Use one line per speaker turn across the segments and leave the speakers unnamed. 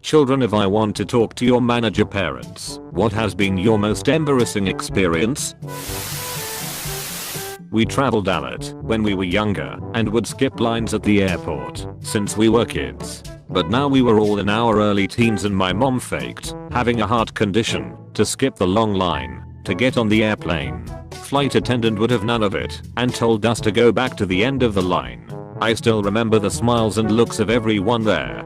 Children, if I want to talk to your manager parents, what has been your most embarrassing experience? We traveled a lot when we were younger and would skip lines at the airport since we were kids. But now we were all in our early teens and my mom faked having a heart condition to skip the long line to get on the airplane. Flight attendant would have none of it and told us to go back to the end of the line. I still remember the smiles and looks of everyone there.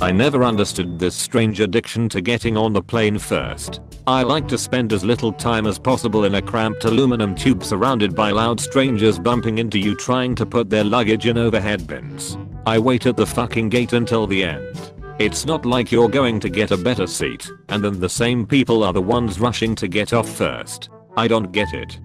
I never understood this strange addiction to getting on the plane first. I like to spend as little time as possible in a cramped aluminum tube surrounded by loud strangers bumping into you trying to put their luggage in overhead bins. I wait at the fucking gate until the end. It's not like you're going to get a better seat and then the same people are the ones rushing to get off first. I don't get it.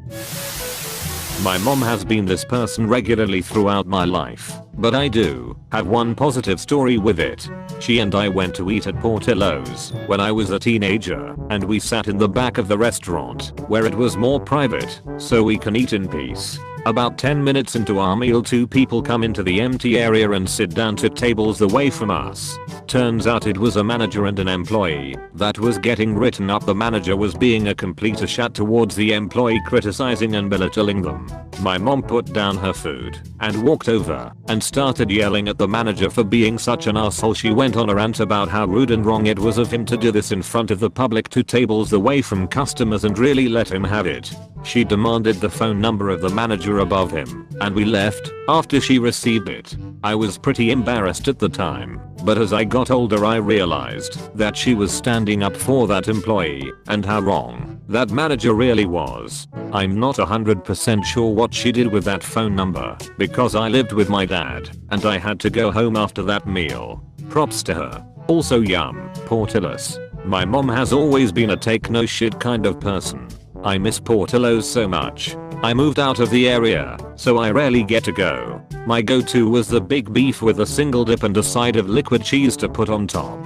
My mom has been this person regularly throughout my life, but I do have one positive story with it. She and I went to eat at Portillo's when I was a teenager, and we sat in the back of the restaurant where it was more private, so we can eat in peace. About 10 minutes into our meal, two people come into the empty area and sit down to tables away from us. Turns out it was a manager and an employee that was getting written up. The manager was being a complete shit towards the employee, criticizing and belittling them. My mom put down her food and walked over and started yelling at the manager for being such an asshole. She went on a rant about how rude and wrong it was of him to do this in front of the public 2 tables away from customers and really let him have it. She demanded the phone number of the manager above him, and we left after she received it. I was pretty embarrassed at the time, but as I got older I realized that she was standing up for that employee and how wrong that manager really was. I'm not 100% sure what she did with that phone number because I lived with my dad and I had to go home after that meal. Props to her. Also yum, Portillo's. My mom has always been a take no shit kind of person. I miss Portillo's so much. I moved out of the area, so I rarely get to go. My go-to was the big beef with a single dip and a side of liquid cheese to put on top.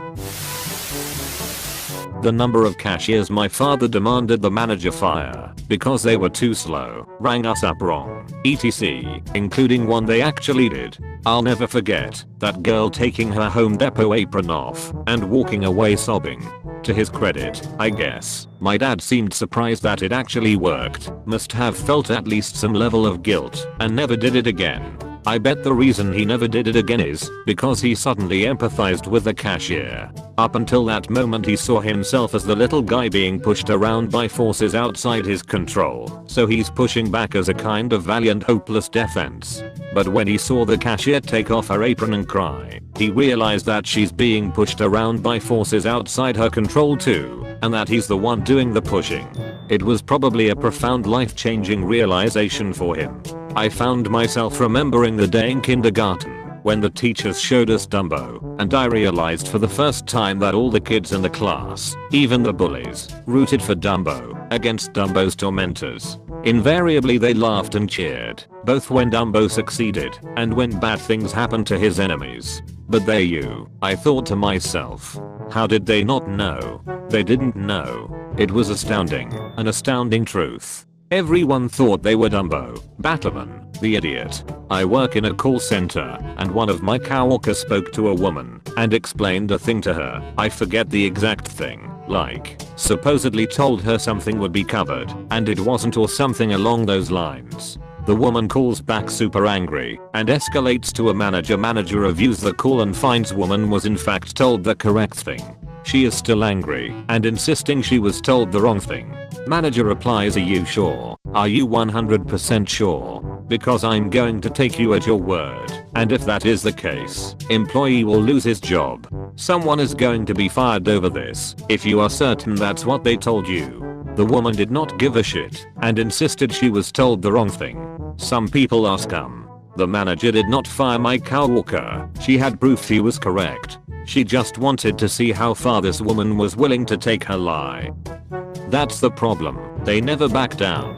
The number of cashiers my father demanded the manager fire because they were too slow, rang us up wrong, etc., including one they actually did. I'll never forget that girl taking her Home Depot apron off and walking away sobbing. To his credit, I guess, my dad seemed surprised that it actually worked, must have felt at least some level of guilt, and never did it again. I bet the reason he never did it again is because he suddenly empathized with the cashier. Up until that moment he saw himself as the little guy being pushed around by forces outside his control, so he's pushing back as a kind of valiant hopeless defense. But when he saw the cashier take off her apron and cry, he realized that she's being pushed around by forces outside her control too, and that he's the one doing the pushing. It was probably a profound life-changing realization for him. I found myself remembering the day in kindergarten when the teachers showed us Dumbo, and I realized for the first time that all the kids in the class, even the bullies, rooted for Dumbo against Dumbo's tormentors. Invariably they laughed and cheered, both when Dumbo succeeded and when bad things happened to his enemies. But I thought to myself, how did they not know? They didn't know. It was astounding, an astounding truth. Everyone thought they were Dumbo, Batman, the idiot. I work in a call center, and one of my coworkers spoke to a woman and explained a thing to her. I forget the exact thing, like, supposedly told her something would be covered, and it wasn't, or something along those lines. The woman calls back super angry and escalates to a manager. Manager reviews the call and finds woman was in fact told the correct thing. She is still angry and insisting she was told the wrong thing. Manager replies, are you sure? Are you 100% sure? Because I'm going to take you at your word, and if that is the case, employee will lose his job. Someone is going to be fired over this if you are certain that's what they told you. The woman did not give a shit and insisted she was told the wrong thing. Some people are scum. The manager did not fire my coworker. She had proof he was correct. She just wanted to see how far this woman was willing to take her lie. That's the problem. They never back down.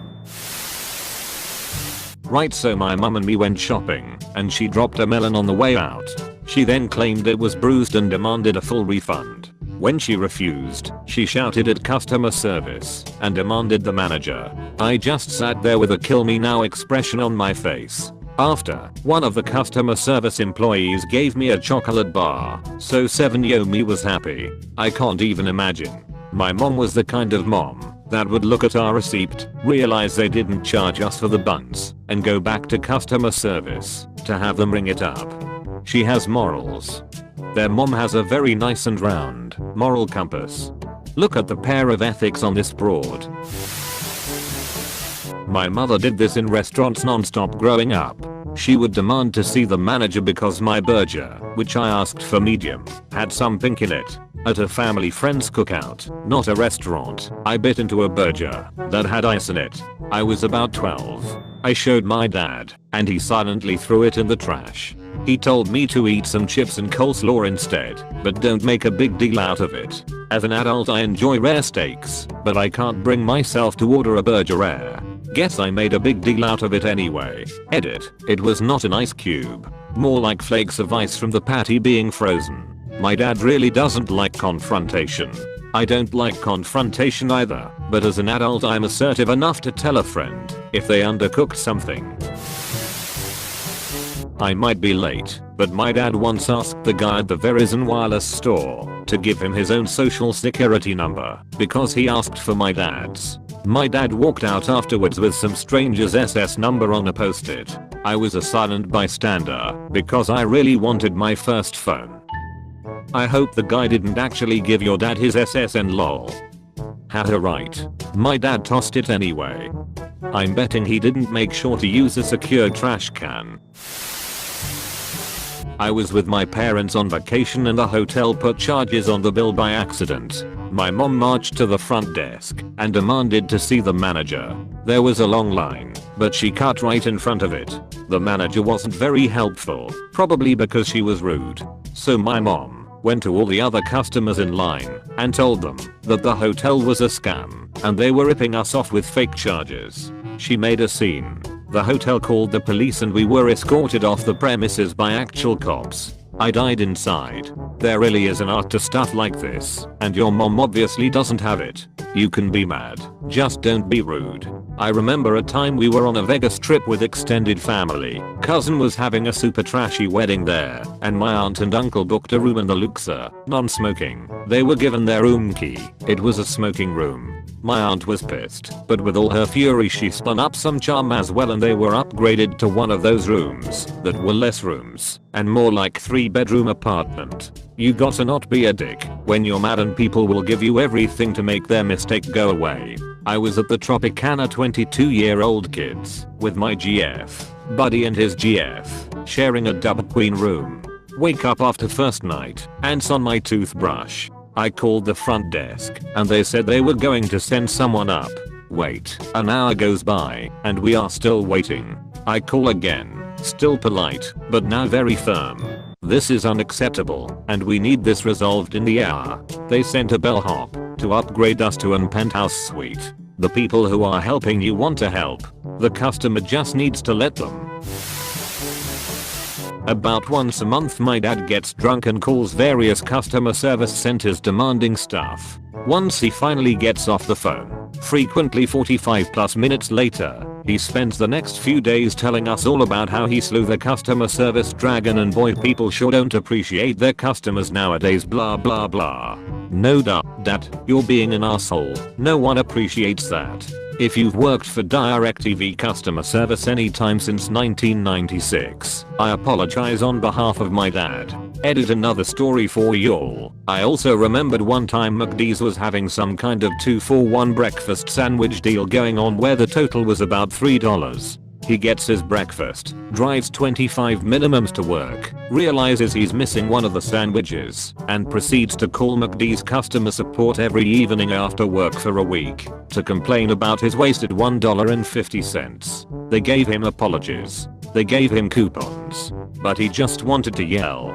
Right, so my mum and me went shopping, and she dropped a melon on the way out. She then claimed it was bruised and demanded a full refund. When she refused, she shouted at customer service and demanded the manager. I just sat there with a kill me now expression on my face. After, one of the customer service employees gave me a chocolate bar, so 7yo me was happy. I can't even imagine. My mom was the kind of mom that would look at our receipt, realize they didn't charge us for the buns, and go back to customer service to have them ring it up. She has morals. Their mom has a very nice and round moral compass. Look at the pair of ethics on this broad. My mother did this in restaurants non-stop growing up. She would demand to see the manager because my burger, which I asked for medium, had some pink in it. At a family friend's cookout, not a restaurant, I bit into a burger that had ice in it. I was about 12. I showed my dad, and he silently threw it in the trash. He told me to eat some chips and coleslaw instead, but don't make a big deal out of it. As an adult I enjoy rare steaks, but I can't bring myself to order a burger rare. Guess I made a big deal out of it anyway. Edit. It was not an ice cube. More like flakes of ice from the patty being frozen. My dad really doesn't like confrontation. I don't like confrontation either, but as an adult I'm assertive enough to tell a friend if they undercooked something. I might be late, but my dad once asked the guy at the Verizon wireless store to give him his own social security number because he asked for my dad's. My dad walked out afterwards with some stranger's SS number on a post-it. I was a silent bystander because I really wanted my first phone. I hope the guy didn't actually give your dad his SSN lol. Haha right. My dad tossed it anyway. I'm betting he didn't make sure to use a secure trash can. I was with my parents on vacation and the hotel put charges on the bill by accident. My mom marched to the front desk and demanded to see the manager. There was a long line, but she cut right in front of it. The manager wasn't very helpful, probably because she was rude. So my mom went to all the other customers in line and told them that the hotel was a scam and they were ripping us off with fake charges. She made a scene. The hotel called the police and we were escorted off the premises by actual cops. I died inside. There really is an art to stuff like this, and your mom obviously doesn't have it. You can be mad, just don't be rude. I remember a time we were on a Vegas trip with extended family. Cousin was having a super trashy wedding there, and my aunt and uncle booked a room in the Luxor, non-smoking. They were given their room key. It was a smoking room. My aunt was pissed, but with all her fury she spun up some charm as well and they were upgraded to one of those rooms that were less rooms and more like 3-bedroom apartment. You gotta not be a dick when you're mad and people will give you everything to make their mistake go away. I was at the Tropicana 22-year-old kids with my GF buddy and his GF sharing a double queen room. Wake up after first night, ants on my toothbrush. I called the front desk and they said they were going to send someone up. Wait, an hour goes by and we are still waiting. I call again, still polite, but now very firm. This is unacceptable and we need this resolved in the hour. They sent a bellhop to upgrade us to an penthouse suite. The people who are helping you want to help. The customer just needs to let them. About once a month my dad gets drunk and calls various customer service centers demanding stuff. Once he finally gets off the phone, frequently 45+ minutes later, he spends the next few days telling us all about how he slew the customer service dragon and boy people sure don't appreciate their customers nowadays blah blah blah. No doubt, Dad, you're being an asshole. No one appreciates that. If you've worked for DirecTV customer service anytime since 1996, I apologize on behalf of my dad. Edit another story for y'all. I also remembered one time McD's was having some kind of 2-for-1 breakfast sandwich deal going on where the total was about $3. He gets his breakfast, drives 25 minimums to work, realizes he's missing one of the sandwiches, and proceeds to call McD's customer support every evening after work for a week to complain about his wasted $1.50. They gave him apologies. They gave him coupons. But he just wanted to yell.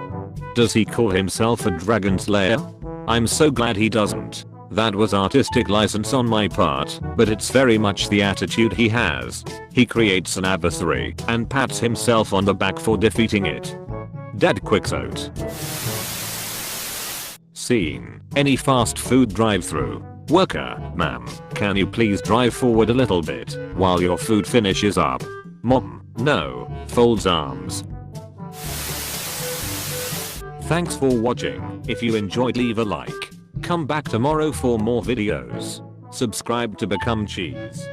Does he call himself a dragon slayer? I'm so glad he doesn't. That was artistic license on my part, but it's very much the attitude he has. He creates an adversary and pats himself on the back for defeating it. Dad Quixote. Scene. Any fast food drive-thru. Worker, ma'am, can you please drive forward a little bit while your food finishes up? Mom, No, folds arms. Thanks for watching. If you enjoyed, leave a like. Come back tomorrow for more videos. Subscribe to become cheese.